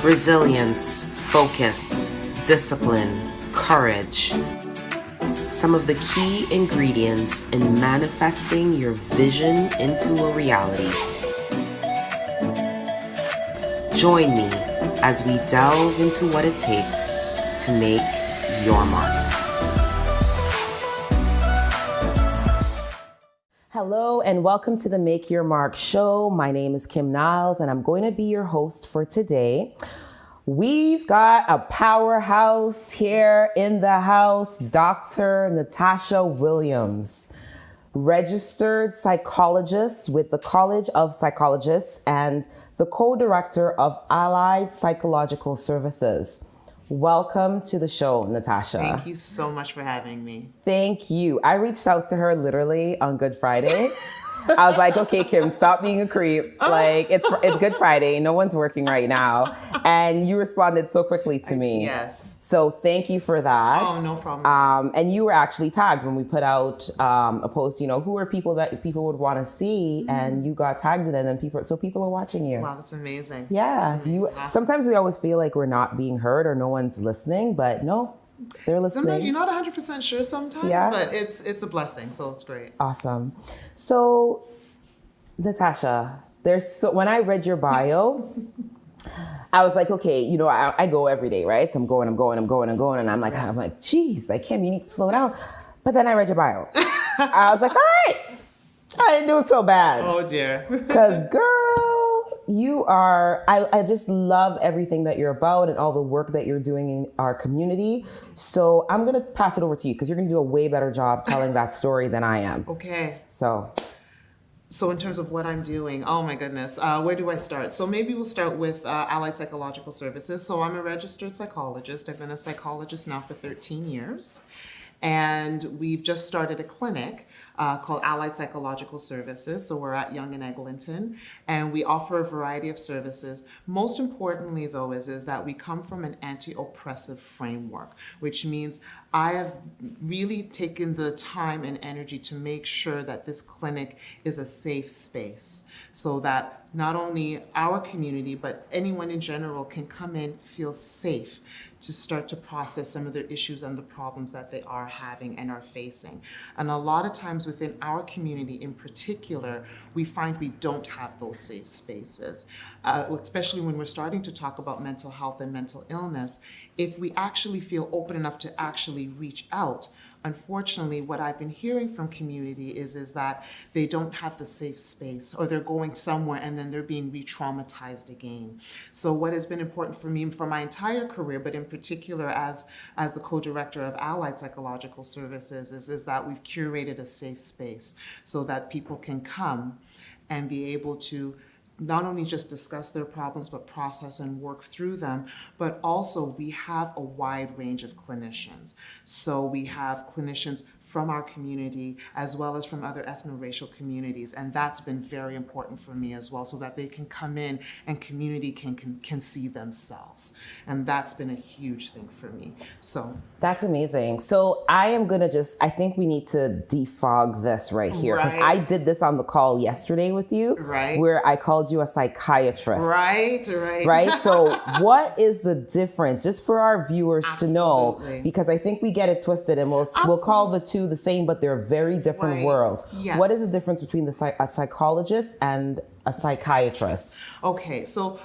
Resilience, focus, discipline, courage. Some of the key ingredients in manifesting your vision into a reality. Join me as we delve into what it takes to make your mark. Hello and welcome to the Make Your Mark show. My name is Kim Niles and I'm going to be your host for today. We've got a powerhouse here in the house, Dr. Natasha Williams, Registered Psychologist with the College of Psychologists and the co-director of Allied Psychological Services. Welcome to the show, Natasha. Thank you so much for having me. Thank you. I reached out to her literally on Good Friday. I was like, okay, Kim, stop being a creep. Like, it's Good Friday. No one's working right now. And you responded so quickly to me. Yes. So thank you for that. Oh, no problem. And you were actually tagged when we put out a post, who are people that people would want to see, and you got tagged in it, and people are watching you. Wow, that's amazing. Yeah. That's amazing. Awesome. Sometimes we always feel like we're not being heard or no one's listening, but no. They're listening. Sometimes you're not 100% sure sometimes, but it's a blessing, so it's great. Awesome. So, Natasha, when I read your bio, I was like, okay, I go every day, right? So I'm going, and I'm like, geez, Kim, you need to slow down. But then I read your bio. I was like, all right, I didn't do it so bad. Oh dear. Because girl, you are, I just love everything that you're about and all the work that you're doing in our community. So I'm going to pass it over to you because you're going to do a way better job telling that story than I am. Okay. So in terms of what I'm doing, oh my goodness, where do I start? So maybe we'll start with Allied Psychological Services. So I'm a registered psychologist. I've been a psychologist now for 13 years. And we've just started a clinic called Allied Psychological Services. So we're at Yonge and Eglinton, and we offer a variety of services. Most importantly, though, is that we come from an anti-oppressive framework, which means I have really taken the time and energy to make sure that this clinic is a safe space so that not only our community, but anyone in general can come in, feel safe, to start to process some of their issues and the problems that they are having and are facing. And a lot of times within our community in particular, we find we don't have those safe spaces, especially when we're starting to talk about mental health and mental illness. If we actually feel open enough to actually reach out, unfortunately, what I've been hearing from community is that they don't have the safe space, or they're going somewhere and then they're being re-traumatized again. So what has been important for me for my entire career, but in particular as the co-director of Allied Psychological Services, is that we've curated a safe space so that people can come and be able to not only just discuss their problems, but process and work through them. But also we have a wide range of clinicians. So we have clinicians from our community as well as from other ethno-racial communities. And that's been very important for me as well, so that they can come in and community can see themselves. And that's been a huge thing for me. So that's amazing. So I think we need to defog this right here, because I did this on the call yesterday with you, where I called you a psychiatrist. Right. So what is the difference, just for our viewers to know, because I think we get it twisted, and we'll call the two the same, but they're very different worlds. Yes. What is the difference between a psychologist and a psychiatrist? Okay, so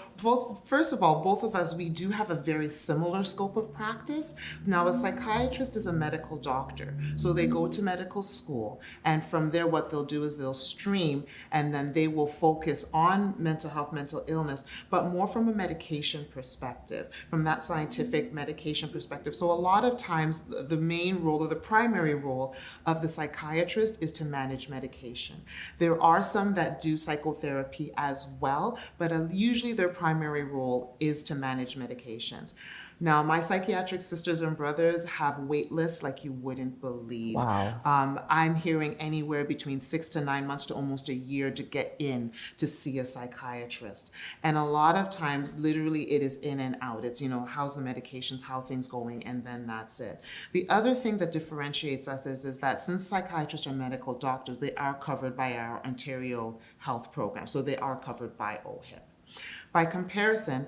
first of all, both of us, we do have a very similar scope of practice. Now, a psychiatrist is a medical doctor. So they go to medical school, and from there, what they'll do is they'll stream, and then they will focus on mental health, mental illness, but more from a medication perspective, from that scientific medication perspective. So a lot of times, the main role or the primary role of the psychiatrist is to manage medication. There are some that do psychotherapy as well, but usually their primary role is to manage medications. Now, my psychiatric sisters and brothers have wait lists like you wouldn't believe. Wow. I'm hearing anywhere between 6 to 9 months to almost a year to get in to see a psychiatrist. And a lot of times, literally, it is in and out. It's, how's the medications, how things going, and then that's it. The other thing that differentiates us is that since psychiatrists are medical doctors, they are covered by our Ontario health program. So they are covered by OHIP. By comparison,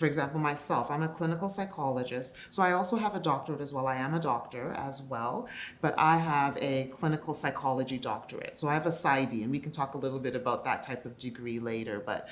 For example, myself, I'm a clinical psychologist, so I also have a doctorate as well. I am a doctor as well, but I have a clinical psychology doctorate. So I have a PsyD, and we can talk a little bit about that type of degree later. But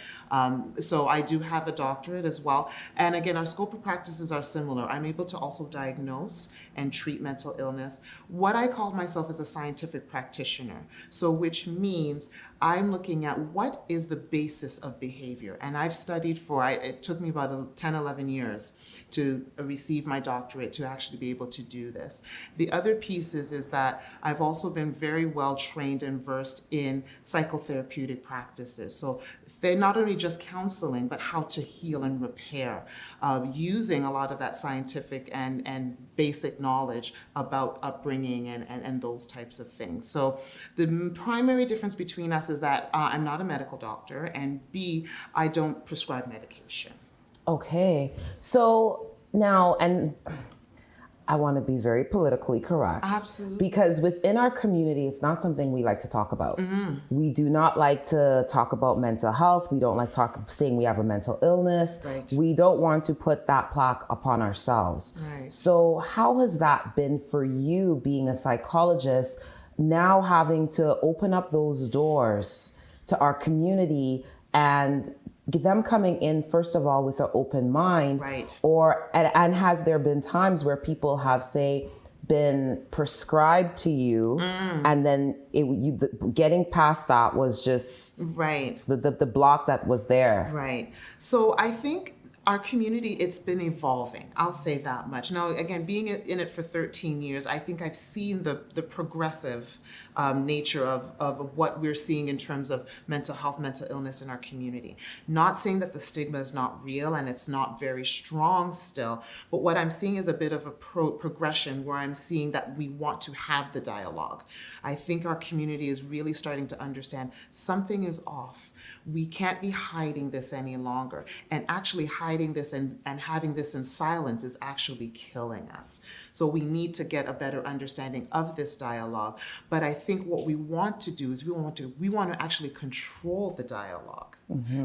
so I do have a doctorate as well. And again, our scope of practices are similar. I'm able to also diagnose and treat mental illness. What I call myself is a scientific practitioner. So which means I'm looking at what is the basis of behavior. And I've studied it took me about 10, 11 years to receive my doctorate to actually be able to do this. The other piece is that I've also been very well trained and versed in psychotherapeutic practices. So they're not only just counseling, but how to heal and repair, using a lot of that scientific and basic knowledge about upbringing and those types of things. So the primary difference between us is that I'm not a medical doctor, and B, I don't prescribe medication. Okay. So now, and I want to be very politically correct. Absolutely. Because within our community, it's not something we like to talk about. Mm-hmm. We do not like to talk about mental health. We don't like saying we have a mental illness. Right. We don't want to put that plaque upon ourselves. Right. So how has that been for you, being a psychologist, now having to open up those doors to our community and them coming in, first of all, with an open mind? Right. And has there been times where people have, say, been prescribed to you, and then getting past that was just right. the block that was there? Right. So I think our community, it's been evolving. I'll say that much. Now, again, being in it for 13 years, I think I've seen the progressive nature of what we're seeing in terms of mental health, mental illness in our community. Not saying that the stigma is not real and it's not very strong still, but what I'm seeing is a bit of a progression where I'm seeing that we want to have the dialogue. I think our community is really starting to understand something is off. We can't be hiding this any longer. And actually hiding this and having this in silence is actually killing us. So we need to get a better understanding of this dialogue. But I think what we want to do is we want to actually control the dialogue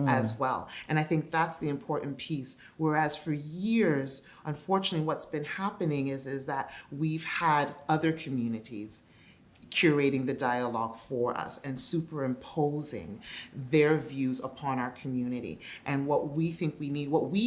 as well. And I think that's the important piece. Whereas for years, unfortunately, what's been happening is that we've had other communities curating the dialogue for us and superimposing their views upon our community. And what we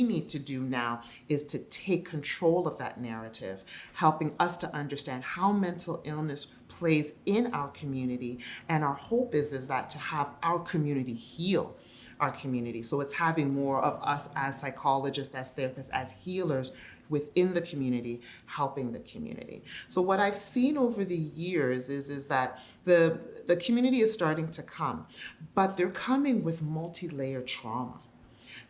need to do now is to take control of that narrative, helping us to understand how mental illness plays in our community. And our hope is that to have our community heal our community. So it's having more of us as psychologists, as therapists, as healers within the community, helping the community. So what I've seen over the years is that the community is starting to come, but they're coming with multi-layered trauma.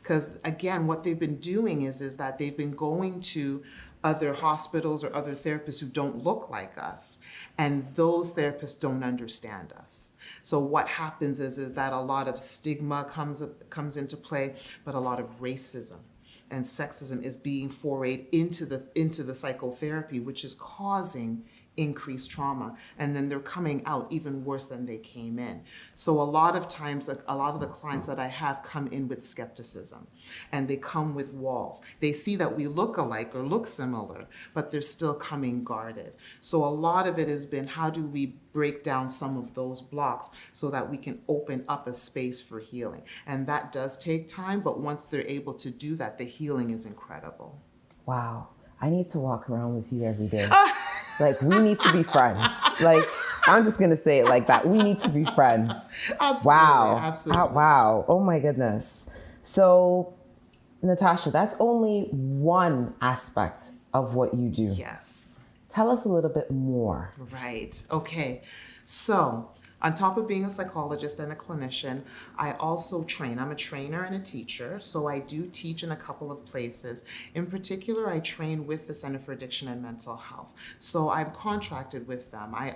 Because again, what they've been doing is that they've been going to other hospitals or other therapists who don't look like us, and those therapists don't understand us. So what happens is that a lot of stigma comes into play, but a lot of racism and sexism is being forayed into the psychotherapy, which is causing increased trauma. And then they're coming out even worse than they came in. So a lot of times, a lot of the clients that I have come in with skepticism, and they come with walls. They see that we look alike or look similar, but they're still coming guarded. So a lot of it has been, how do we break down some of those blocks so that we can open up a space for healing? And that does take time, but once they're able to do that, the healing is incredible. Wow. I need to walk around with you every day. Like, we need to be friends. Like, I'm just going to say it like that. We need to be friends. Absolutely. Wow. Absolutely. Wow. Oh my goodness. So, Natasha, that's only one aspect of what you do. Yes. Tell us a little bit more. Right. Okay. So, on top of being a psychologist and a clinician, I also train. I'm a trainer and a teacher, so I do teach in a couple of places. In particular, I train with the Center for Addiction and Mental Health. So I'm contracted with them. I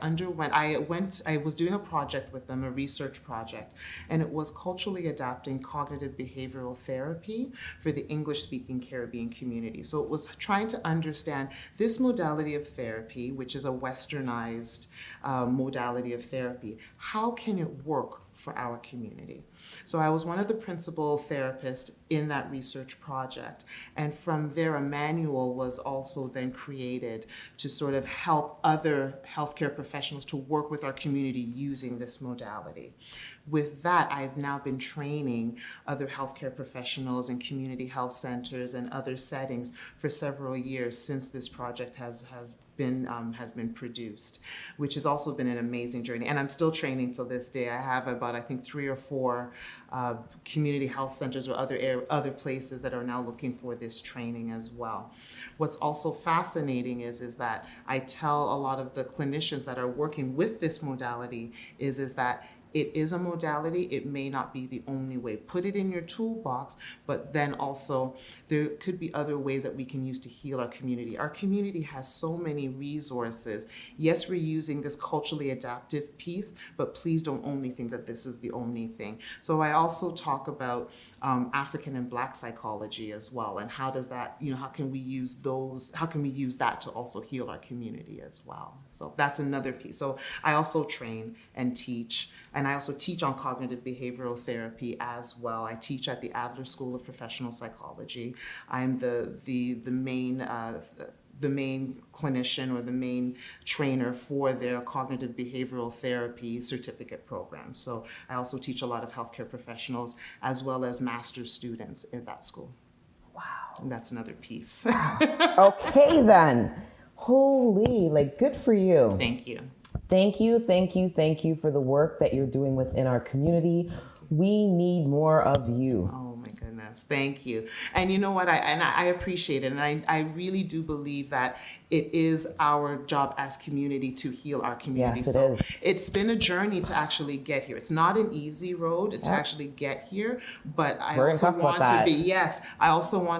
was doing a project with them, a research project, and it was culturally adapting cognitive behavioral therapy for the English-speaking Caribbean community. So it was trying to understand this modality of therapy, which is a westernized modality of therapy. How can it work for our community? So I was one of the principal therapists in that research project. And from there, a manual was also then created to sort of help other healthcare professionals to work with our community using this modality. With that, I've now been training other healthcare professionals in community health centers and other settings for several years since this project has been produced, which has also been an amazing journey. And I'm still training till this day. I have about, I think, 3 or 4 community health centers or other places that are now looking for this training as well. What's also fascinating is that I tell a lot of the clinicians that are working with this modality is that it is a modality. It may not be the only way. Put it in your toolbox, but then also there could be other ways that we can use to heal our community. Our community has so many resources. Yes, we're using this culturally adaptive piece, but please don't only think that this is the only thing. So I also talk about African and Black psychology as well, and how does that, how can we use that to also heal our community as well? So that's another piece. So I also train and teach. And I also teach on cognitive behavioral therapy as well. I teach at the Adler School of Professional Psychology. I'm the main clinician or the main trainer for their cognitive behavioral therapy certificate program. So I also teach a lot of healthcare professionals as well as master's students in that school. Wow. And that's another piece. Okay then. Holy, good for you. Thank you. Thank you for the work that you're doing within our community. We need more of you. Oh my goodness. Thank you. And you know what? I appreciate it. And I really do believe that it is our job as community to heal our community. Yes, it is. It's been a journey to actually get here. It's not an easy road to actually get here, but I also want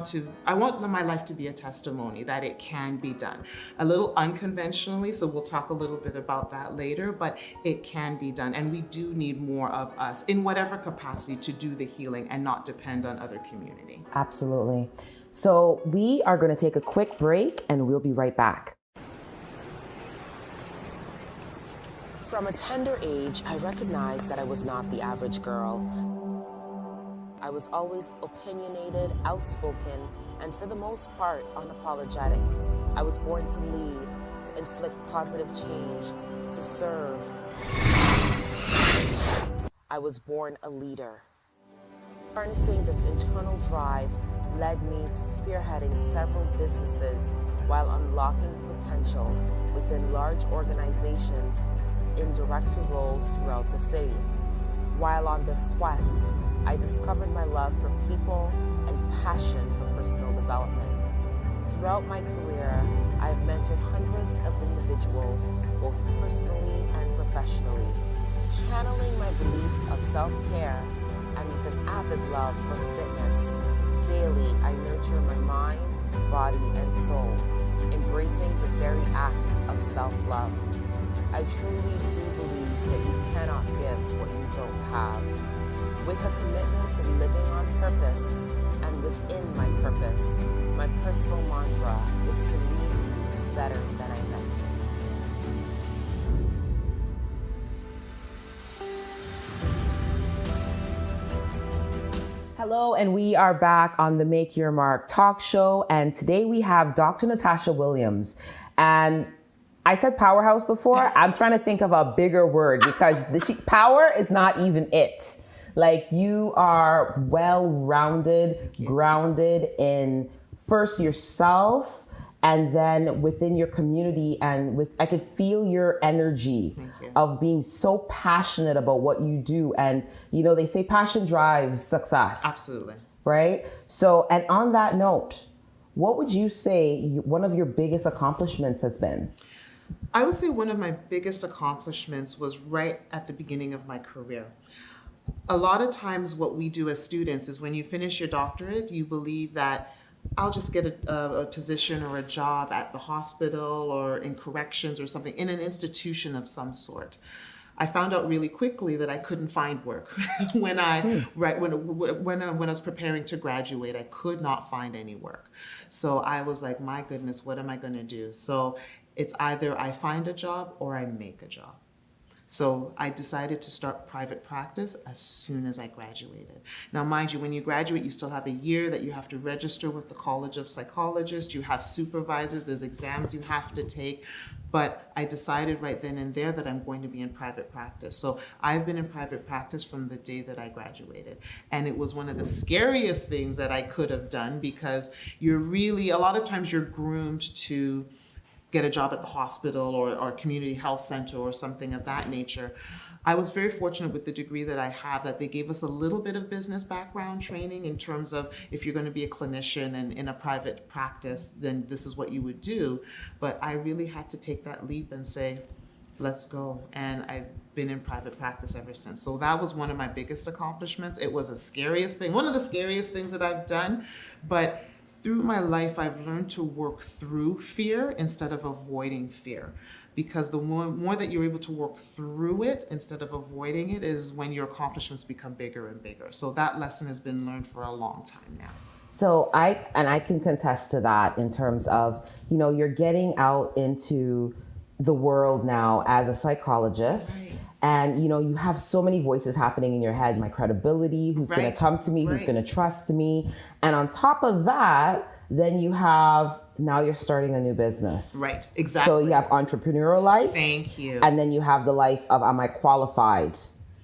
to be, I want my life to be a testimony that it can be done. A little unconventionally, so we'll talk a little bit about that later, but it can be done. And we do need more of us in whatever capacity to do the healing and not depend on other community. Absolutely. So we are going to take a quick break and we'll be right back. From a tender age, I recognized that I was not the average girl. I was always opinionated, outspoken, and for the most part, unapologetic. I was born to lead, to inflict positive change, to serve. I was born a leader. Harnessing this internal drive led me to spearheading several businesses while unlocking potential within large organizations in director roles throughout the city. While on this quest, I discovered my love for people and passion for personal development. Throughout my career, I have mentored hundreds of individuals, both personally and professionally, channeling my belief of self-care and with an avid love for fitness. Daily, I nurture my mind, body, and soul, embracing the very act of self-love. I truly do believe that you cannot give what you don't have. With a commitment to living on purpose and within my purpose, my personal mantra is to leave better than I met. Hello, and we are back on the Make Your Mark talk show. And today we have Dr. Natasha Williams. And I said powerhouse before. I'm trying to think of a bigger word because power is not even it. You are well-rounded, grounded in first yourself, and then within your community, and I could feel your energy of being so passionate about what you do. And, they say passion drives success. Absolutely. Right? So, and on that note, what would you say one of your biggest accomplishments has been? I would say one of my biggest accomplishments was right at the beginning of my career. A lot of times what we do as students is when you finish your doctorate, you believe that I'll just get a position or a job at the hospital or in corrections or something, in an institution of some sort. I found out really quickly that I couldn't find work when I was preparing to graduate. I could not find any work. So I was like, my goodness, what am I going to do? So it's either I find a job or I make a job. So I decided to start private practice as soon as I graduated. Now, mind you, when you graduate, you still have a year that you have to register with the College of Psychologists. You have supervisors, there's exams you have to take. But I decided right then and there that I'm going to be in private practice. So I've been in private practice from the day that I graduated. And it was one of the scariest things that I could have done, because a lot of times you're groomed to get a job at the hospital or community health center or something of that nature. I was very fortunate with the degree that I have, that they gave us a little bit of business background training in terms of, if you're going to be a clinician and in a private practice, then this is what you would do. But I really had to take that leap and say, let's go. And I've been in private practice ever since. So that was one of my biggest accomplishments. It was one of the scariest things that I've done. But through my life, I've learned to work through fear instead of avoiding fear. Because the more that you're able to work through it instead of avoiding it is when your accomplishments become bigger and bigger. So that lesson has been learned for a long time now. So I can contest to that in terms of, you're getting out into the world now as a psychologist. Right. And, you have so many voices happening in your head. My credibility, who's going to come to me, who's going to trust me. And on top of that, then now you're starting a new business. Right, exactly. So you have entrepreneurial life. Thank you. And then you have the life of, am I qualified?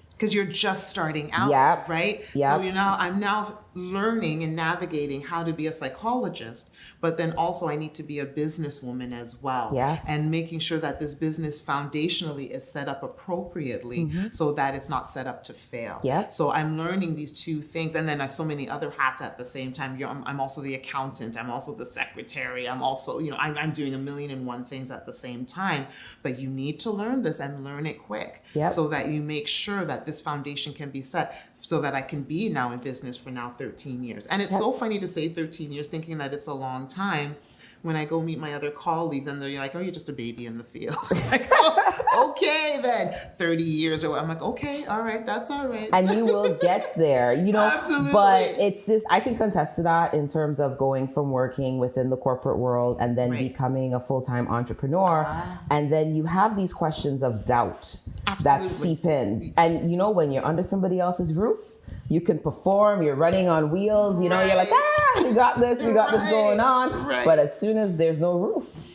Because you're just starting out, right? Yep. So I'm now learning and navigating how to be a psychologist, but then also I need to be a businesswoman as well. Yes. And making sure that this business foundationally is set up appropriately so that it's not set up to fail. Yep. So I'm learning these two things, and then I have so many other hats at the same time. I'm also the accountant. I'm also the secretary. I'm also, I'm doing 1,000,001 things at the same time. But you need to learn this and learn it quick, so that you make sure that this foundation can be set, so that I can be now in business for now 13 years. And it's so funny to say 13 years, thinking that it's a long time, when I go meet my other colleagues and they're like, oh, you're just a baby in the field. I'm like, oh, okay then, 30 years or what. I'm like, okay, all right, that's all right. And you will get there, Absolutely. But it's just, I can contest to that in terms of going from working within the corporate world and then becoming a full-time entrepreneur. And then you have these questions of doubt that seep in. And when you're under somebody else's roof, you can perform, you're running on wheels, you're like, we got this going on. Right. But as soon as there's no roof,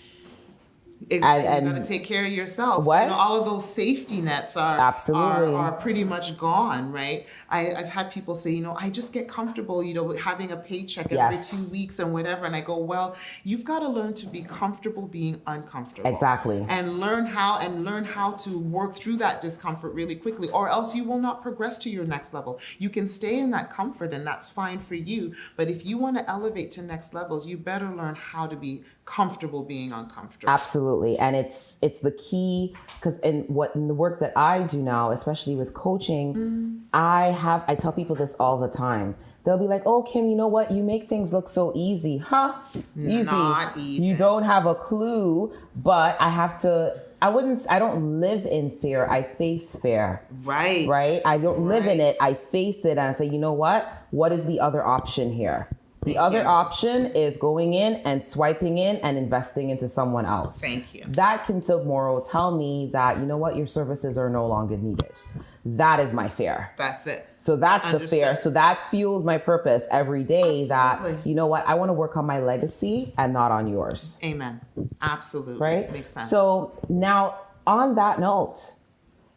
and you got to take care of yourself. What? All of those safety nets are pretty much gone, right? I've had people say, I just get comfortable, having a paycheck every 2 weeks and whatever. And I go, well, you've got to learn to be comfortable being uncomfortable. Exactly. And learn how to work through that discomfort really quickly, or else you will not progress to your next level. You can stay in that comfort and that's fine for you. But if you want to elevate to next levels, you better learn how to be comfortable being uncomfortable. Absolutely. And it's the key, because in the work that I do now, especially with coaching, I tell people this all the time. They'll be like, oh, Kim, you know what? You make things look so easy. Huh? Easy. Not even. You don't have a clue, but I don't live in fear. I face fear. Right. Right? I don't live in it. I face it and I say, you know what? What is the other option here? The other option is going in and swiping in and investing into someone else. Thank you. That can tomorrow tell me that, you know what, your services are no longer needed. That is my fear. That's it. So that's the fear. So that fuels my purpose every day. Absolutely. That, you know what, I want to work on my legacy and not on yours. Amen. Absolutely. Right? Makes sense. So now on that note,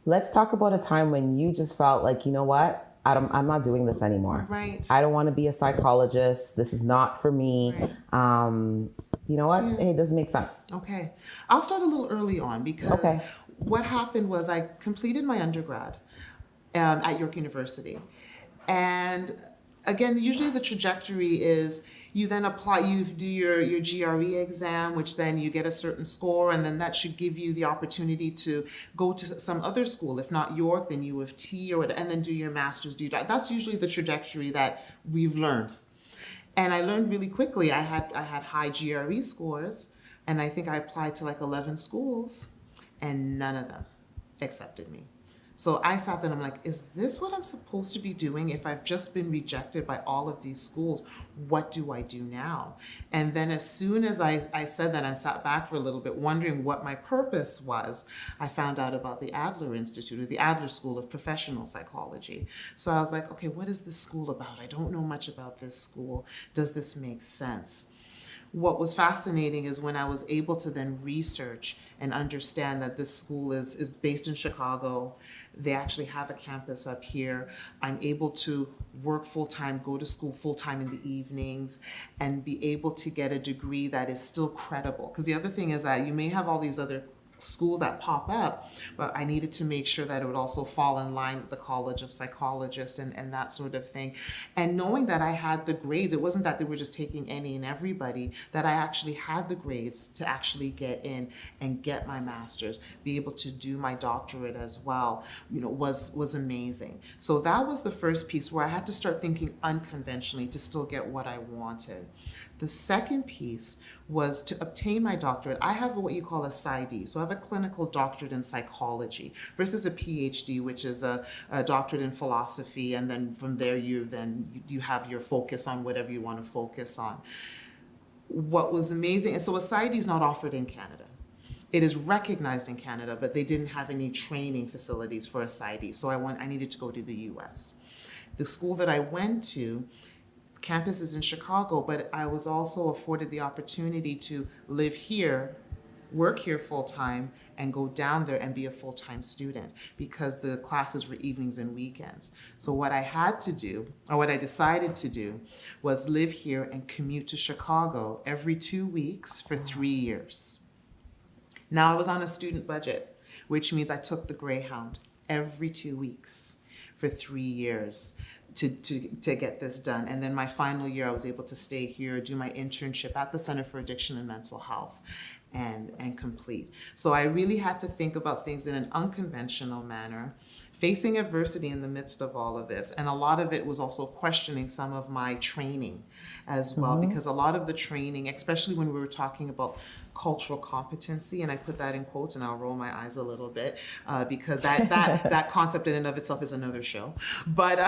let's talk about a time when you just felt like, you know what? I'm not doing this anymore. Right. I don't want to be a psychologist. This is not for me. Right. You know what? Hey, it doesn't make sense. Okay. I'll start a little early on, because what happened was I completed my undergrad at York University. And again, usually the trajectory is you then apply, you do your GRE exam, which then you get a certain score, and then that should give you the opportunity to go to some other school. If not York, then U of T or whatever, and then do your master's. That's usually the trajectory that we've learned. And I learned really quickly. I had high GRE scores, and I think I applied to like 11 schools, and none of them accepted me. So I sat there and I'm like, is this what I'm supposed to be doing? If I've just been rejected by all of these schools, what do I do now? And then as soon as I said that and sat back for a little bit, wondering what my purpose was, I found out about the Adler Institute, or the Adler School of Professional Psychology. So I was like, okay, what is this school about? I don't know much about this school. Does this make sense? What was fascinating is when I was able to then research and understand that this school is based in Chicago. They actually have a campus up here. I'm able to work full-time, go to school full-time in the evenings, and be able to get a degree that is still credible. Because the other thing is that you may have all these other schools that pop up, but I needed to make sure that it would also fall in line with the College of Psychologists and that sort of thing. And knowing that I had the grades, it wasn't that they were just taking any and everybody, that I actually had the grades to actually get in and get my master's, be able to do my doctorate as well, was amazing. So that was the first piece where I had to start thinking unconventionally to still get what I wanted. The second piece was to obtain my doctorate. I have what you call a PsyD. So I have a clinical doctorate in psychology versus a PhD, which is a doctorate in philosophy. And then from there, you have your focus on whatever you want to focus on. What was amazing, and so a PsyD is not offered in Canada. It is recognized in Canada, but they didn't have any training facilities for a PsyD. So I needed to go to the US. The school that I went to, campus is in Chicago, but I was also afforded the opportunity to live here, work here full-time, and go down there and be a full-time student because the classes were evenings and weekends. So what I had to do, or what I decided to do, was live here and commute to Chicago every 2 weeks for 3 years. Now I was on a student budget, which means I took the Greyhound every 2 weeks for 3 years. To get this done. And then my final year, I was able to stay here, do my internship at the Center for Addiction and Mental Health and complete. So I really had to think about things in an unconventional manner, facing adversity in the midst of all of this. And a lot of it was also questioning some of my training as well, because a lot of the training, especially when we were talking about cultural competency, and I put that in quotes and I'll roll my eyes a little bit because that concept in and of itself is another show. But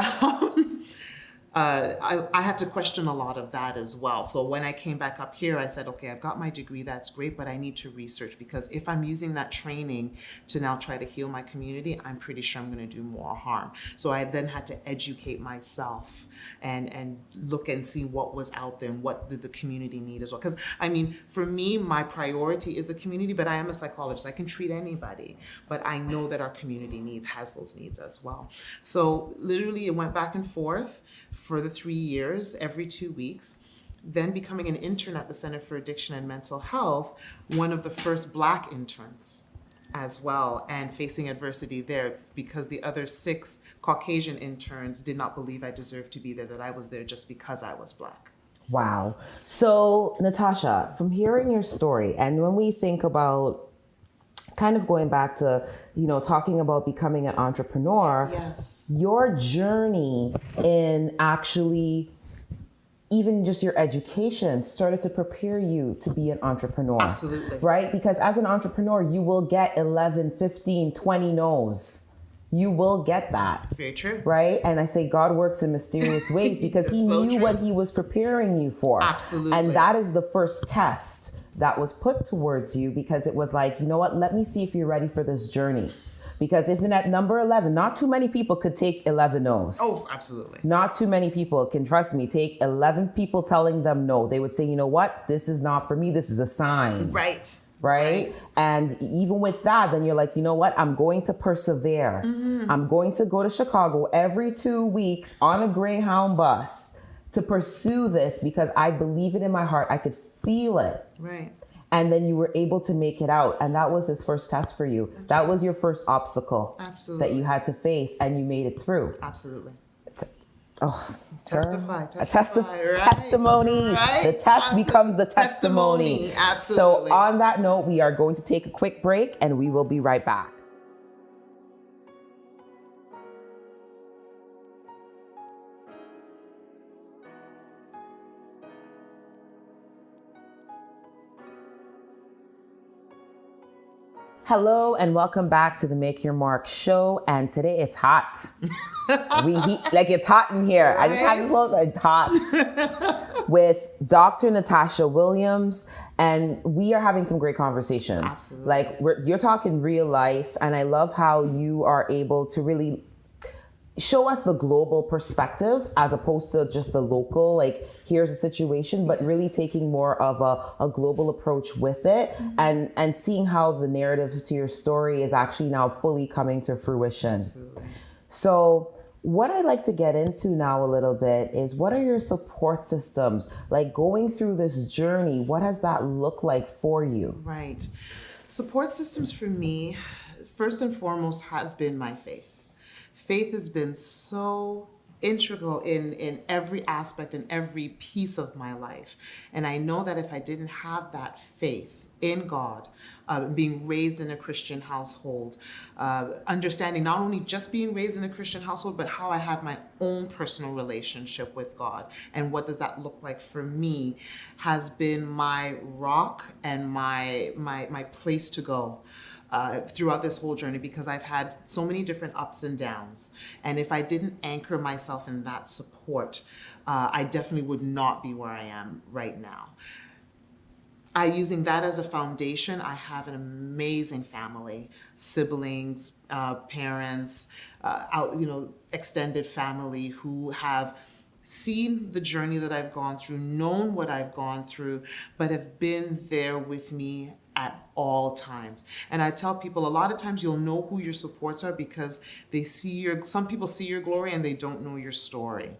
I had to question a lot of that as well. So when I came back up here, I said, okay, I've got my degree, that's great, but I need to research, because if I'm using that training to now try to heal my community, I'm pretty sure I'm going to do more harm. So I then had to educate myself and look and see what was out there and what did the community need as well. Because I mean, for me, my priority is the community, but I am a psychologist. I can treat anybody, but I know that our community has those needs as well. So literally it went back and forth for the 3 years, every 2 weeks, then becoming an intern at the Center for Addiction and Mental Health, one of the first Black interns as well, and facing adversity there because the other 6 Caucasian interns did not believe I deserved to be there, that I was there just because I was Black. Wow. So Natasha, from hearing your story, and when we think about kind of going back to, talking about becoming an entrepreneur, yes, your journey in actually, even just your education started to prepare you to be an entrepreneur. Absolutely. Right? Because as an entrepreneur, you will get 11, 15, 20 no's. You will get that. Very true. Right? And I say God works in mysterious ways because he so knew true. what he was preparing you for. Absolutely. And that is the first test that was put towards you, because it was like, you know what, let me see if you're ready for this journey. Because even at number 11, not too many people could take 11 no's. Oh, absolutely. Not too many people can, trust me, take 11 people telling them no. They would say, you know what, this is not for me. This is a sign. Right? And even with that, then you're like, you know what, I'm going to persevere. I'm going to go to Chicago every 2 weeks on a Greyhound bus to pursue this because I believe it in my heart. I could feel it. Right. And then you were able to make it out. And that was his first test for you. Absolutely. That was your first obstacle that you had to face, and you made it through. Absolutely. Testify. Right. Testimony. Right. The test becomes the testimony. Absolutely. So on that note, we are going to take a quick break and we will be right back. Hello and welcome back to the Make Your Mark show. And today it's hot. It's hot in here. Right? I just had this look, it's hot. With Dr. Natasha Williams. And we are having some great conversation. Absolutely. Like you're talking real life. And I love how you are able to really show us the global perspective as opposed to just the local, like here's a situation, but really taking more of a global approach with it, and seeing how the narrative to your story is actually now fully coming to fruition. Absolutely. So what I'd like to get into now a little bit is, what are your support systems? Like going through this journey, what has that looked like for you? Right. Support systems for me, first and foremost, has been my faith. Faith has been so integral in every aspect and every piece of my life. And I know that if I didn't have that faith in God, being raised in a Christian household, understanding not only just being raised in a Christian household, but how I have my own personal relationship with God and what does that look like for me, has been my rock and my place to go. Throughout this whole journey, because I've had so many different ups and downs. And if I didn't anchor myself in that support, I definitely would not be where I am right now. Using that as a foundation, I have an amazing family, siblings, parents, extended family who have seen the journey that I've gone through, known what I've gone through, but have been there with me at all times. And I tell people, a lot of times you'll know who your supports are because some people see your glory and they don't know your story.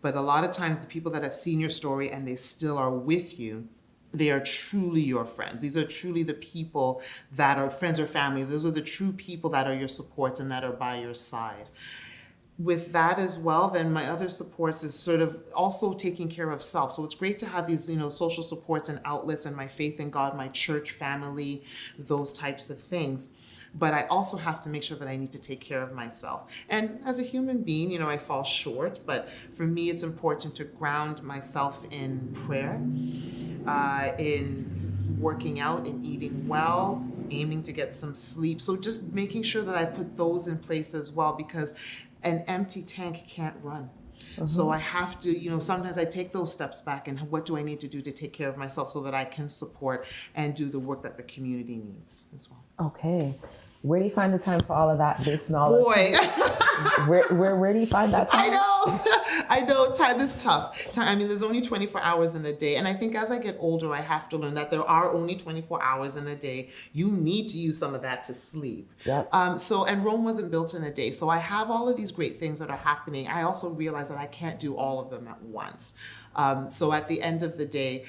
But a lot of times the people that have seen your story and they still are with you, they are truly your friends. These are truly the people that are friends or family. Those are the true people that are your supports and that are by your side. With that as well, then my other supports is sort of also taking care of self. So it's great to have these, social supports and outlets, and my faith in God, my church family, those types of things. But I also have to make sure that I need to take care of myself. And as a human being, I fall short, but for me, it's important to ground myself in prayer, in working out, in eating well, aiming to get some sleep. So just making sure that I put those in place as well, because an empty tank can't run. So I have to, sometimes I take those steps back and what do I need to do to take care of myself so that I can support and do the work that the community needs as well. Okay. Where do you find the time for all of that based knowledge? Boy. Where do you find that time? I know time is tough. There's only 24 hours in a day. And I think as I get older, I have to learn that there are only 24 hours in a day. You need to use some of that to sleep. Yep. And Rome wasn't built in a day. So I have all of these great things that are happening. I also realize that I can't do all of them at once. So at the end of the day,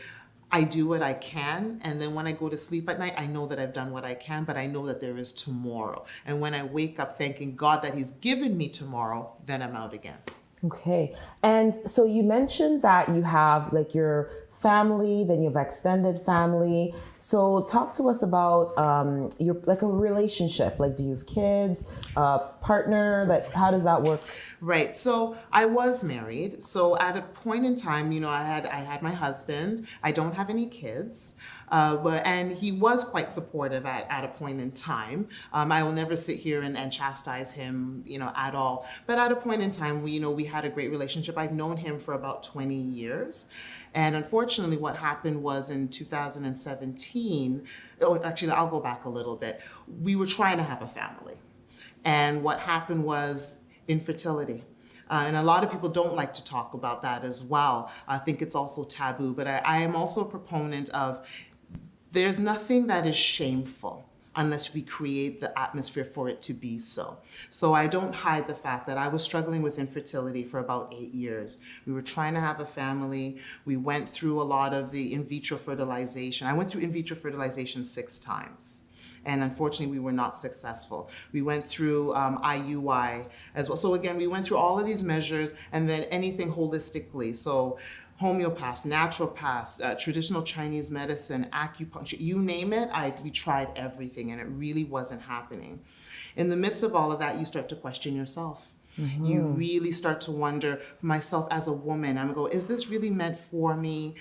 I do what I can, and then when I go to sleep at night, I know that I've done what I can, but I know that there is tomorrow. And when I wake up thanking God that He's given me tomorrow, then I'm out again. Okay. And so you mentioned that you have like your family, then you have extended family. So talk to us about your like a relationship. Like, do you have kids, partner? Like, how does that work? Right. So I was married. So at a point in time, I had my husband. I don't have any kids. And he was quite supportive at a point in time. I will never sit here and chastise him, at all. But at a point in time, we had a great relationship. I've known him for about 20 years. And unfortunately, what happened was in 2017, actually, I'll go back a little bit. We were trying to have a family. And what happened was infertility. And a lot of people don't like to talk about that as well. I think it's also taboo. But I am also a proponent of there's nothing that is shameful unless we create the atmosphere for it to be so. So I don't hide the fact that I was struggling with infertility for about 8 years. We were trying to have a family. We went through a lot of the in vitro fertilization. I went through in vitro fertilization 6 times. And unfortunately, we were not successful. We went through IUI as well. So again, we went through all of these measures and then anything holistically. So homeopaths, naturopaths, traditional Chinese medicine, acupuncture, you name it, we tried everything and it really wasn't happening. In the midst of all of that, you start to question yourself. You really start to wonder, myself as a woman, I'm going to go, is this really meant for me?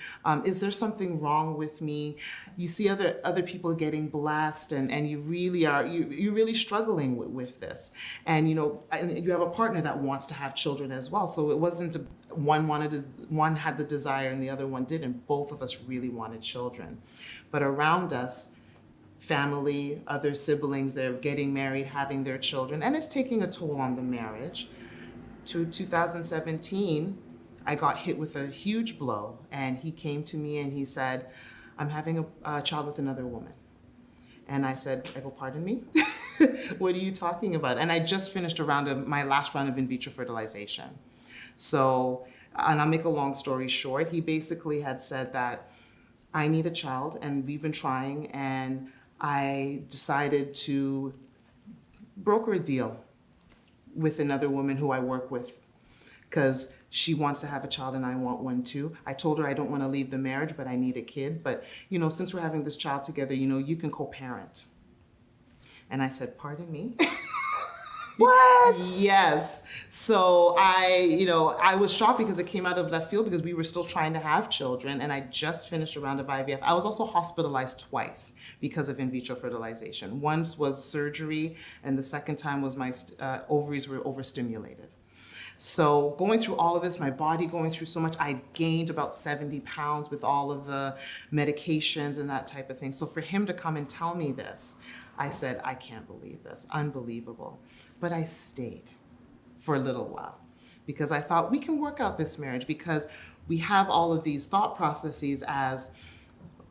Is there something wrong with me? You see other people getting blessed, and you really are, you're really struggling with this. And, and you have a partner that wants to have children as well. So it wasn't one had the desire and the other one didn't. Both of us really wanted children. But around us, family, other siblings, they're getting married, having their children, and it's taking a toll on the marriage. To 2017, I got hit with a huge blow, and he came to me and he said, I'm having a child with another woman. And I go, pardon me? What are you talking about? And I just finished my last round of in vitro fertilization. So, and I'll make a long story short, he basically had said that I need a child, and we've been trying, and I decided to broker a deal with another woman who I work with, because she wants to have a child and I want one too. I told her I don't want to leave the marriage, but I need a kid. But, since we're having this child together, you can co-parent. And I said, pardon me? What? Yes. So I was shocked because it came out of left field, because we were still trying to have children, and I just finished a round of IVF. I was also hospitalized twice because of in vitro fertilization. Once was surgery, and the second time was my ovaries were overstimulated. So going through all of this, my body going through so much, I gained about 70 pounds with all of the medications and that type of thing. So for him to come and tell me this, I said, I can't believe this, unbelievable. But I stayed for a little while because I thought we can work out this marriage, because we have all of these thought processes as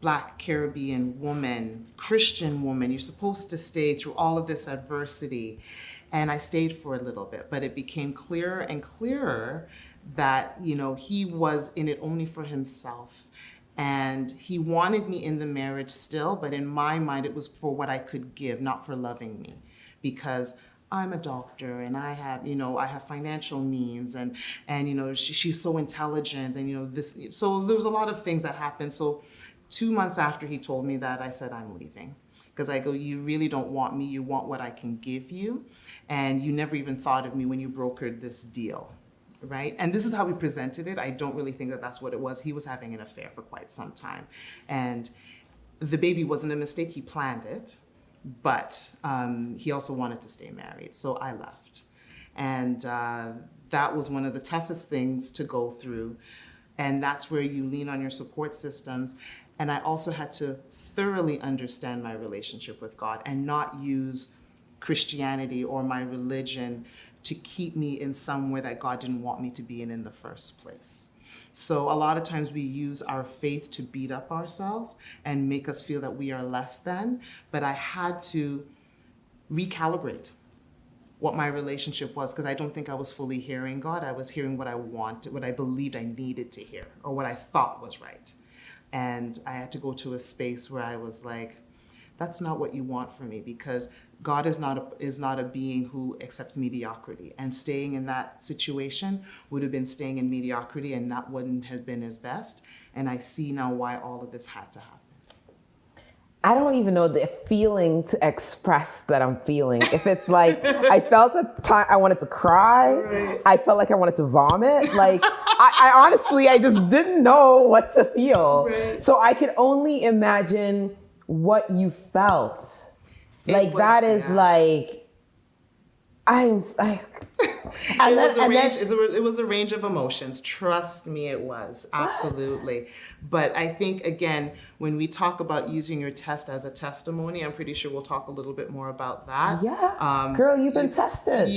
Black Caribbean woman, Christian woman. You're supposed to stay through all of this adversity. And I stayed for a little bit, but it became clearer and clearer that, he was in it only for himself. And he wanted me in the marriage still, but in my mind, it was for what I could give, not for loving me, because I'm a doctor and I have financial means, and she's so intelligent, and this. So there was a lot of things that happened. So 2 months after he told me that, I said, I'm leaving. Because I go, you really don't want me, you want what I can give you. And you never even thought of me when you brokered this deal, right? And this is how we presented it. I don't really think that that's what it was. He was having an affair for quite some time. And the baby wasn't a mistake, he planned it. But he also wanted to stay married, so I left. And that was one of the toughest things to go through. And that's where you lean on your support systems. And I also had to thoroughly understand my relationship with God and not use Christianity or my religion to keep me in somewhere that God didn't want me to be in the first place. So a lot of times we use our faith to beat up ourselves and make us feel that we are less than, but I had to recalibrate what my relationship was, because I don't think I was fully hearing God. I was hearing what I wanted, what I believed I needed to hear, or what I thought was right. And I had to go to a space where I was like, that's not what you want from me, because God is not a being who accepts mediocrity. And staying in that situation would have been staying in mediocrity, and that wouldn't have been his best. And I see now why all of this had to happen. I don't even know the feeling to express that I'm feeling. If it's like, I felt a time I wanted to cry. Right. I felt like I wanted to vomit. Like, I honestly, I just didn't know what to feel. Right. So I could only imagine what you felt. It was a range of emotions. Trust me, it was. Absolutely. But I think, again, when we talk about using your test as a testimony, I'm pretty sure we'll talk a little bit more about that. Yeah. Girl, you've been tested.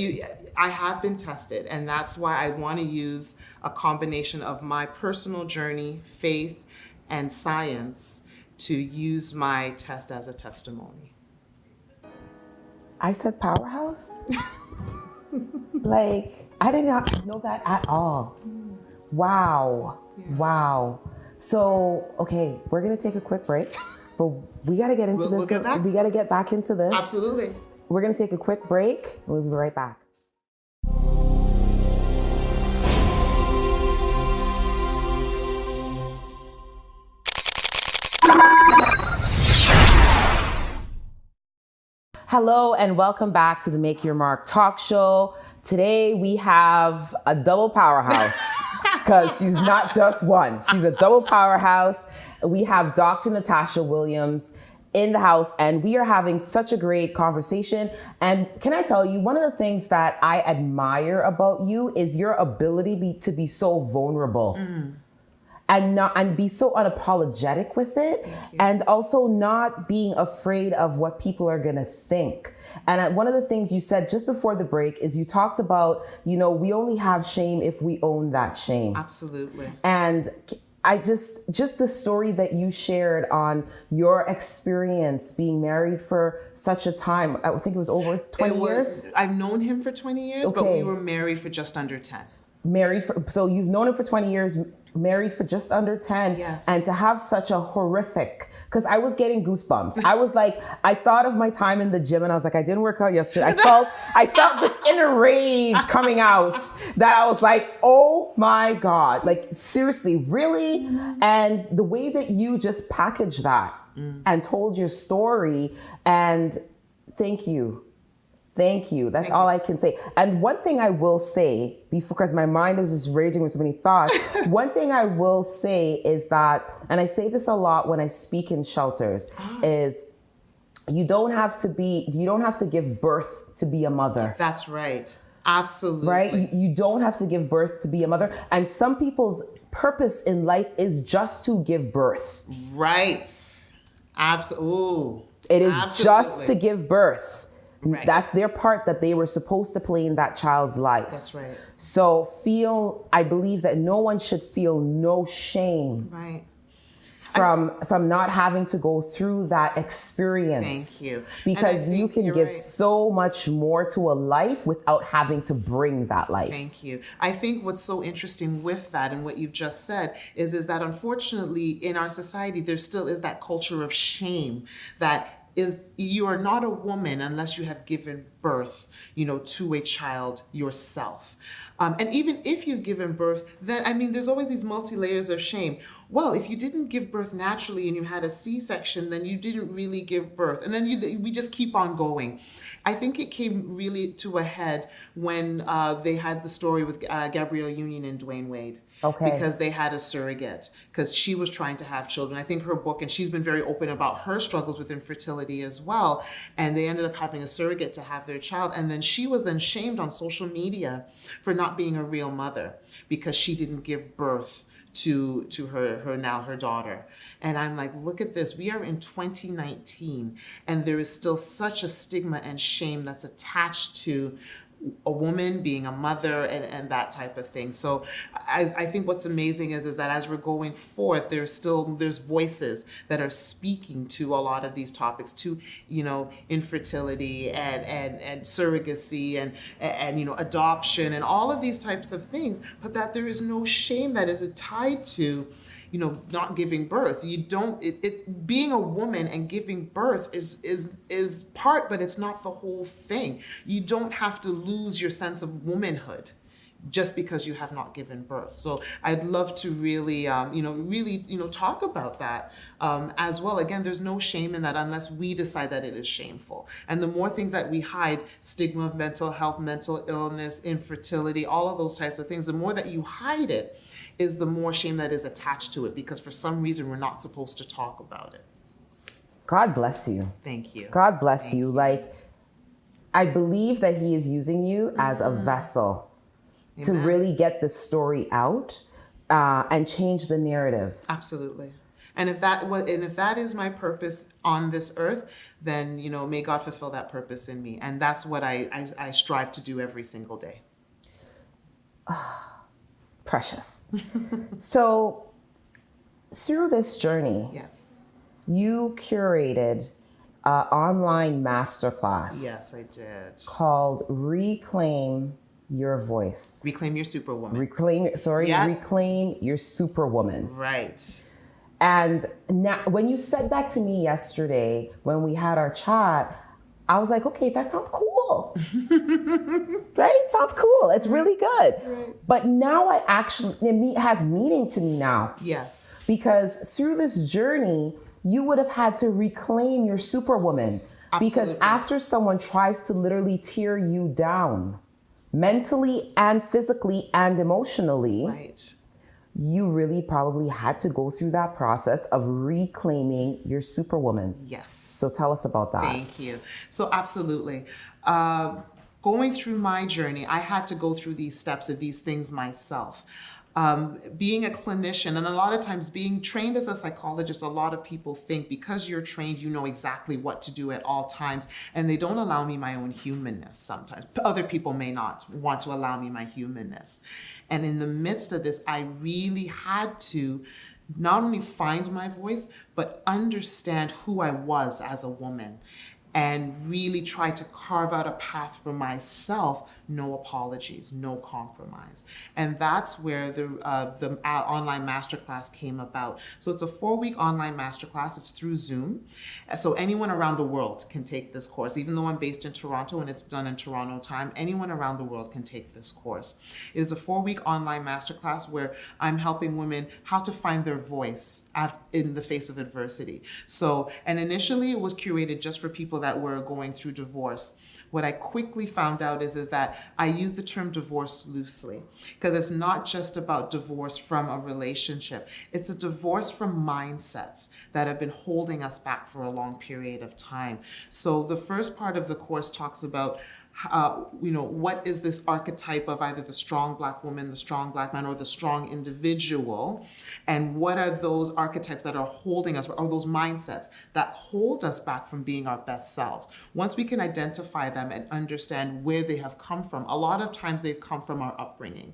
I have been tested. And that's why I want to use a combination of my personal journey, faith, and science to use my test as a testimony. I said powerhouse? Like, I did not know that at all. Wow. Yeah. Wow. So, okay, we're going to take a quick break, but we got to get into this. We got to get back into this. Absolutely. We're going to take a quick break. We'll be right back. Hello and welcome back to the Make Your Mark talk show. Today we have a double powerhouse because she's not just one. She's a double powerhouse. We have Dr. Natasha Williams in the house, and we are having such a great conversation. And can I tell you, one of the things that I admire about you is your ability to be so vulnerable. And be so unapologetic with it, and also not being afraid of what people are gonna think. And one of the things you said just before the break is you talked about, we only have shame if we own that shame. Absolutely. And I just the story that you shared on your experience being married for such a time, I think it was over 20 years? I've known him for 20 years, but we were married for just under 10. So you've known him for 20 years, married for just under 10. Yes. And to have such a horrific, because I was getting goosebumps. I was like, I thought of my time in the gym and I was like, I didn't work out yesterday. I felt this inner rage coming out that I was like, oh my God, like seriously, really? And the way that you just packaged that and told your story, and thank you. Thank you. That's all I can say. And one thing I will say, because my mind is just raging with so many thoughts, one thing I will say is that, and I say this a lot when I speak in shelters, is you don't have to give birth to be a mother. That's right. Absolutely. Right? You don't have to give birth to be a mother. And some people's purpose in life is just to give birth. Right. Absolutely. It is just to give birth. Right. That's their part that they were supposed to play in that child's life. That's right. So I believe that no one should feel no shame from not having to go through that experience. Thank you. Because you can give so much more to a life without having to bring that life. Thank you. I think what's so interesting with that and what you've just said is that unfortunately in our society there still is that culture of shame that is you are not a woman unless you have given birth, to a child yourself. And even if you've given birth, then, there's always these multi-layers of shame. Well, if you didn't give birth naturally and you had a C-section, then you didn't really give birth. And then we just keep on going. I think it came really to a head when they had the story with Gabrielle Union and Dwayne Wade. Okay. Because they had a surrogate, because she was trying to have children. I think her book, and she's been very open about her struggles with infertility as well. And they ended up having a surrogate to have their child. And then she was then shamed on social media for not being a real mother because she didn't give birth to her daughter. And I'm like, look at this. We are in 2019, and there is still such a stigma and shame that's attached to a woman being a mother and that type of thing. So I think what's amazing is that as we're going forth, there's voices that are speaking to a lot of these topics, to infertility and surrogacy and adoption and all of these types of things, but that there is no shame that is tied to not giving birth. Being a woman and giving birth is part, but it's not the whole thing. You don't have to lose your sense of womanhood just because you have not given birth. So I'd love to really, talk about that as well. Again, there's no shame in that unless we decide that it is shameful. And the more things that we hide, stigma of mental health, mental illness, infertility, all of those types of things, the more that you hide it, is the more shame that is attached to it, because for some reason we're not supposed to talk about it. God bless you. Thank you. God bless you. Like, I believe that He is using you as a vessel to really get the story out and change the narrative. Absolutely. And if that is my purpose on this earth, then may God fulfill that purpose in me. And that's what I strive to do every single day. Precious. So through this journey, yes, you curated an online masterclass. Yes, I did. Called Reclaim Your Voice. Reclaim Your Superwoman. Reclaim Your Superwoman. Right. And now, when you said that to me yesterday, when we had our chat, I was like, okay, that sounds cool. Right? Sounds cool. It's really good. Right. But now it has meaning to me now. Yes. Because through this journey, you would have had to reclaim your superwoman. Absolutely. Because after someone tries to literally tear you down, mentally and physically and emotionally, Right. you really probably had to go through that process of reclaiming your superwoman. Yes. So tell us about that. Thank you. So absolutely. Going through my journey, I had to go through these steps of these things myself. Being a clinician, and a lot of times being trained as a psychologist, a lot of people think because you're trained, you know exactly what to do at all times, and they don't allow me my own humanness sometimes. Other people may not want to allow me my humanness. And in the midst of this, I really had to not only find my voice, but understand who I was as a woman and really try to carve out a path for myself, no apologies, no compromise. And that's where the online masterclass came about. So it's a 4-week online masterclass. It's through Zoom. So anyone around the world can take this course. Even though I'm based in Toronto and it's done in Toronto time, anyone around the world can take this course. It is a 4-week online masterclass where I'm helping women how to find their voice in the face of adversity. So, and initially it was curated just for people that were going through divorce. What I quickly found out is that I use the term divorce loosely because it's not just about divorce from a relationship. It's a divorce from mindsets that have been holding us back for a long period of time. So the first part of the course talks about what is this archetype of either the strong Black woman, the strong Black man, or the strong individual, and what are those archetypes that are holding us, or those mindsets that hold us back from being our best selves. Once we can identify them and understand where they have come from, a lot of times they've come from our upbringing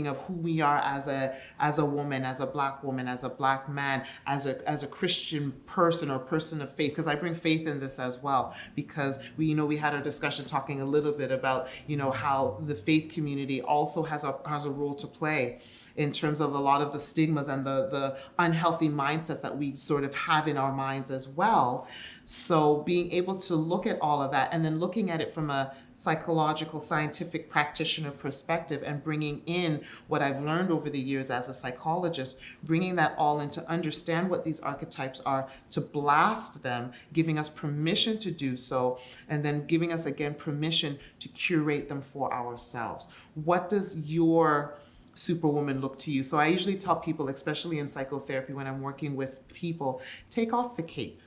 of who we are as a woman, as a Black woman, as a Black man, as a Christian person or person of faith. Because I bring faith in this as well. Because we had our discussion talking a little bit about how the faith community also has a role to play in terms of a lot of the stigmas and the unhealthy mindsets that we sort of have in our minds as well. So being able to look at all of that and then looking at it from a psychological, scientific practitioner perspective and bringing in what I've learned over the years as a psychologist, bringing that all in to understand what these archetypes are, to blast them, giving us permission to do so, and then giving us again permission to curate them for ourselves. What does your superwoman look to you? So I usually tell people, especially in psychotherapy when I'm working with people, take off the cape,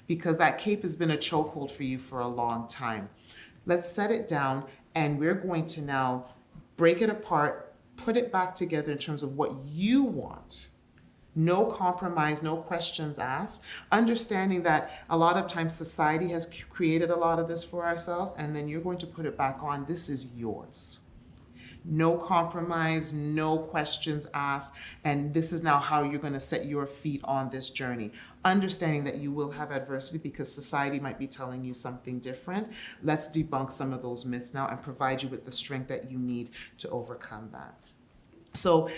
because that cape has been a chokehold for you for a long time. Let's set it down, and we're going to now break it apart, put it back together in terms of what you want. No compromise, no questions asked. Understanding that a lot of times society has created a lot of this for ourselves, and then you're going to put it back on. This is yours. No compromise, no questions asked, and this is now how you're going to set your feet on this journey. Understanding that you will have adversity because society might be telling you something different. Let's debunk some of those myths now and provide you with the strength that you need to overcome that. So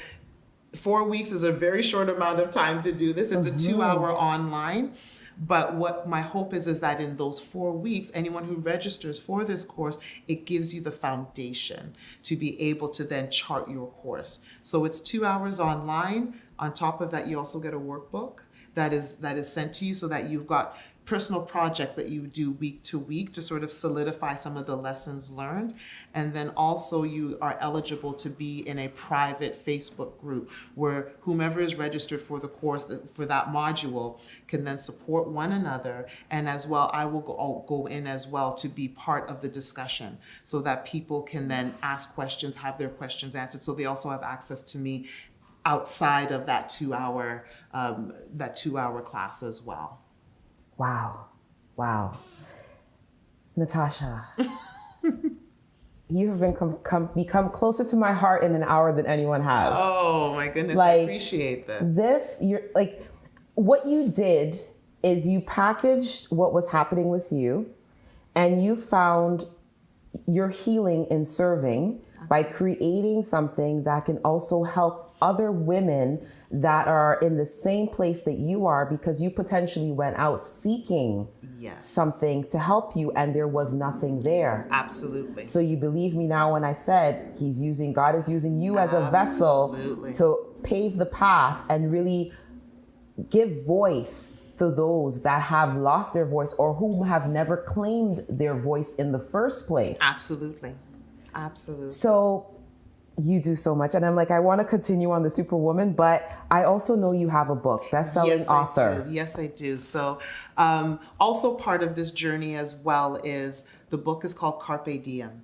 4 weeks is a very short amount of time to do this. It's a 2-hour online. But what my hope is that in those 4 weeks, anyone who registers for this course, it gives you the foundation to be able to then chart your course. So it's 2 hours online. On top of that, you also get a workbook that is sent to you so that you've got personal projects that you do week to week to sort of solidify some of the lessons learned. And then also you are eligible to be in a private Facebook group where whomever is registered for the course, for that module, can then support one another. And as well, I'll go in as well to be part of the discussion so that people can then ask questions, have their questions answered. So they also have access to me outside of that 2-hour class as well. Wow. Natasha, you have become closer to my heart in an hour than anyone has. Oh my goodness, I appreciate this. What you did is you packaged what was happening with you, and you found your healing in serving by creating something that can also help other women that are in the same place that you are, because you potentially went out seeking something to help you and there was nothing there. Absolutely. So you believe me now when I said God is using you as a vessel to pave the path and really give voice to those that have lost their voice or who have never claimed their voice in the first place. Absolutely. Absolutely. So you do so much. And I'm like, I want to continue on the Superwoman, but I also know you have a book, best-selling author. Yes, I do. So also part of this journey as well is the book is called Carpe Diem.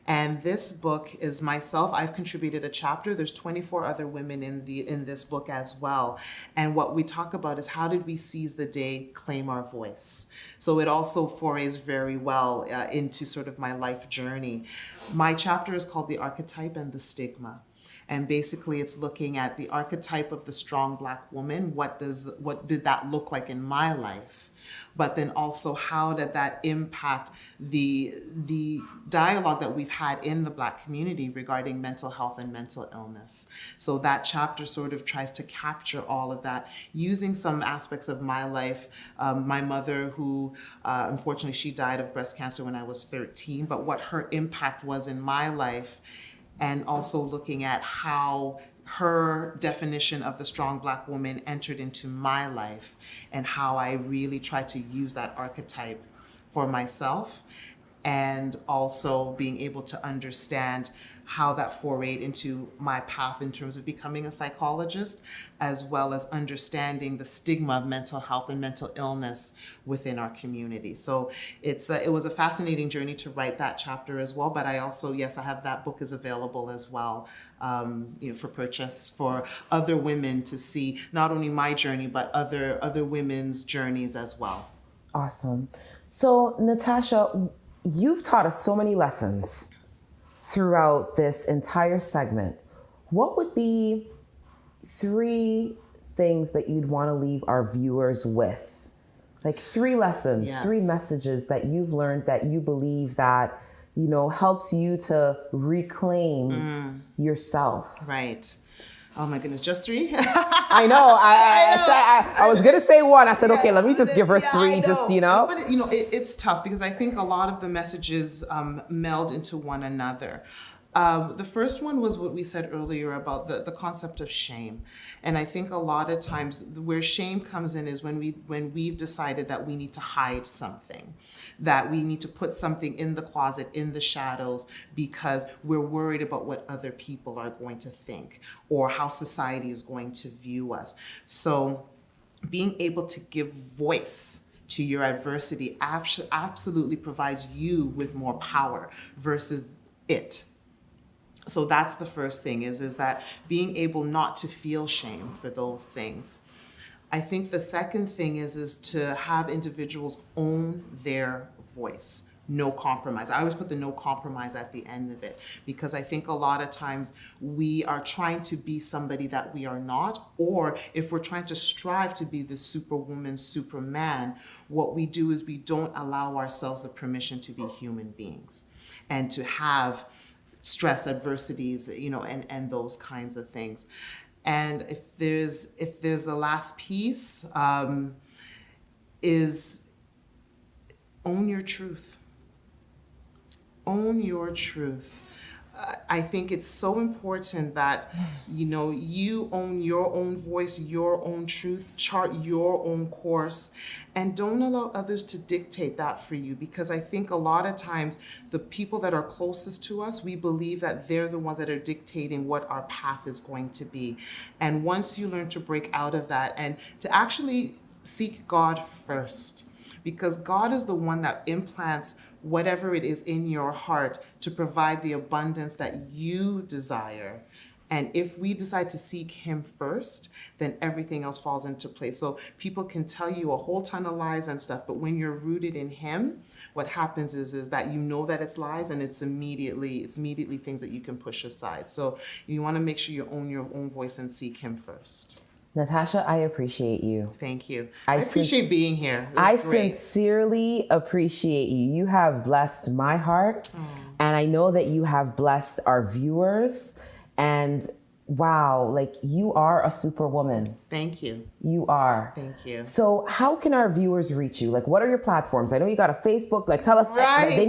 And this book is myself. I've contributed a chapter. There's 24 other women in this book as well. And what we talk about is how did we seize the day, claim our voice. So it also forays very well into sort of my life journey. My chapter is called The Archetype and the Stigma. And basically it's looking at the archetype of the strong Black woman. What did that look like in my life? But then also how did that impact the dialogue that we've had in the Black community regarding mental health and mental illness. So that chapter sort of tries to capture all of that using some aspects of my life. My mother, who unfortunately she died of breast cancer when I was 13, but what her impact was in my life, and also looking at how her definition of the strong Black woman entered into my life and how I really tried to use that archetype for myself, and also being able to understand how that forayed into my path in terms of becoming a psychologist, as well as understanding the stigma of mental health and mental illness within our community. So it was a fascinating journey to write that chapter as well. But I also, yes, I have that book is available as well, for purchase for other women to see not only my journey, but other women's journeys as well. Awesome. So Natasha, you've taught us so many lessons throughout this entire segment. What would be 3 things that you'd want to leave our viewers with? Like 3 lessons, Yes. 3 messages that you've learned that you believe that, helps you to reclaim yourself. Right. Oh my goodness, just 3? I know. I was gonna say 1. I said, okay, let me just give her 3. Just But it's tough because I think a lot of the messages meld into one another. The first one was what we said earlier about the concept of shame. And I think a lot of times where shame comes in is when we've decided that we need to hide something, that we need to put something in the closet, in the shadows, because we're worried about what other people are going to think or how society is going to view us. So being able to give voice to your adversity absolutely provides you with more power versus it. So that's the first thing is that being able not to feel shame for those things. I think the second thing is to have individuals own their voice. No compromise. I always put the no compromise at the end of it, because I think a lot of times we are trying to be somebody that we are not, or if we're trying to strive to be the superwoman, superman, what we do is we don't allow ourselves the permission to be human beings and to have stress, adversities, and those kinds of things. And if there's a last piece, is own your truth. Own your truth. I think it's so important that, you own your own voice, your own truth, chart your own course, and don't allow others to dictate that for you. Because I think a lot of times the people that are closest to us, we believe that they're the ones that are dictating what our path is going to be. And once you learn to break out of that and to actually seek God first, because God is the one that implants whatever it is in your heart to provide the abundance that you desire. And if we decide to seek him first, then everything else falls into place. So people can tell you a whole ton of lies and stuff, but when you're rooted in him, what happens is that that it's lies, and it's immediately things that you can push aside. So you want to make sure you own your own voice and seek him first. Natasha, I appreciate you. Thank you. I appreciate being here. I sincerely appreciate you. You have blessed my heart, and I know that you have blessed our viewers. And wow, you are a superwoman. Thank you. You are. Thank you. So how can our viewers reach you? What are your platforms? I know you got a Facebook. Tell us. Right. They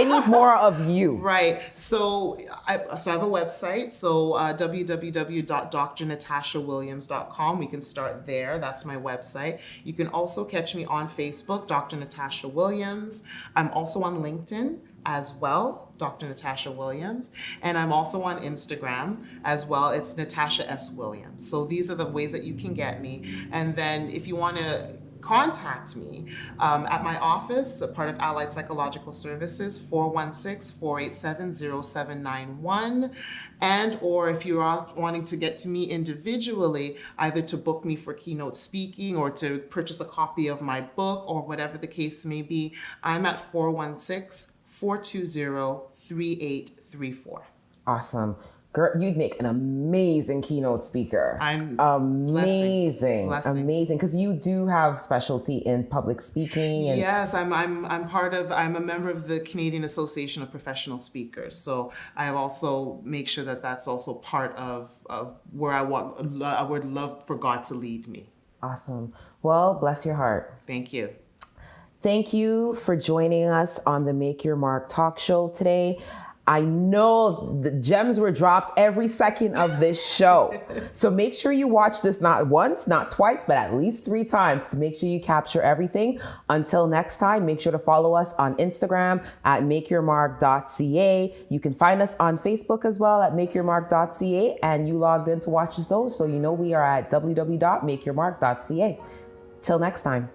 need more of you. Right. So I have a website. So www.drnatashawilliams.com. We can start there. That's my website. You can also catch me on Facebook, Dr. Natasha Williams. I'm also on LinkedIn. as well, Dr. Natasha Williams. And I'm also on Instagram as well. It's Natasha S. Williams. So these are the ways that you can get me. And then if you want to contact me at my office, a part of Allied Psychological Services, 416-487-0791. And or if you're wanting to get to me individually, either to book me for keynote speaking or to purchase a copy of my book or whatever the case may be, I'm at 416-420-3834. Awesome. Girl, you'd make an amazing keynote speaker. Amazing. Amazing. Because you do have specialty in public speaking. And yes, I'm a member of the Canadian Association of Professional Speakers. So I also make sure that that's also part of where I would love for God to lead me. Awesome. Well, bless your heart. Thank you. Thank you for joining us on the Make Your Mark talk show today. I know the gems were dropped every second of this show. So make sure you watch this not once, not twice, but at least 3 times to make sure you capture everything. Until next time, make sure to follow us on Instagram at makeyourmark.ca. You can find us on Facebook as well at makeyourmark.ca, and you logged in to watch those. So you know we are at www.makeyourmark.ca. Till next time.